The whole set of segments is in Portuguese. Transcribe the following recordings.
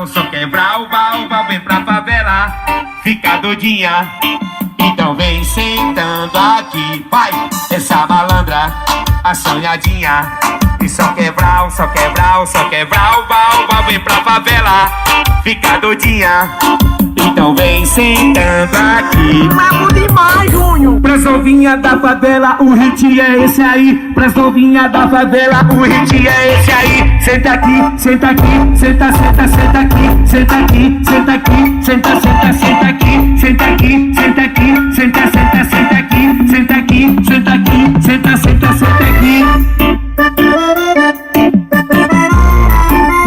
só quebrar o baú, vem pra favela, fica doidinha. Então vem sentando aqui, vai, essa malandra, a sonhadinha. E só quebrar o baú, vem pra favela, fica doidinha. Então vem sentando aqui. Brabo demais, Júnior. Pras novinhas da favela, o hit é esse aí. Pras novinhas da favela, o hit é esse aí. Senta aqui, senta aqui, senta, senta, senta aqui. Senta aqui, senta aqui, senta, senta, senta aqui. Senta aqui, senta aqui, senta, senta, senta aqui. Senta aqui, senta aqui, senta, senta, senta aqui.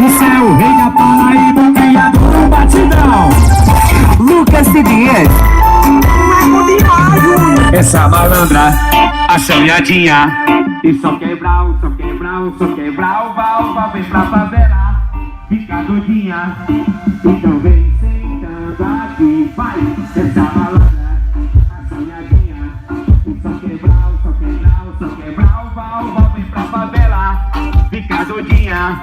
Isso é o rei da Paraíba, criador do batidão, Lucas Dias. Brabo demais, Júnior. Essa malandra, a sonhadinha. E só quebrar o baú, vem pra favela, fica doidinha. Então vem sentando aqui, vai, essa malandra, a sonhadinha. E só quebrar o baú, vem pra favela, fica doidinha.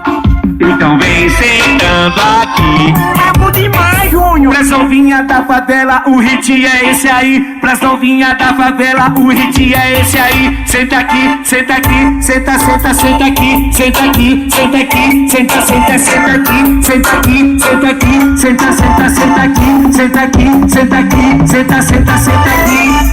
Então vem sentando aqui. Brabo demais, Júnior. Pras novinhas da favela, o hit é esse aí. Pras novinhas da favela, o hit é esse aí. Senta aqui, senta aqui, senta, senta, senta aqui. Senta aqui, senta aqui, senta, senta, senta aqui. Senta aqui, senta aqui, senta, senta, senta aqui. Senta aqui, senta aqui, senta, senta, senta aqui.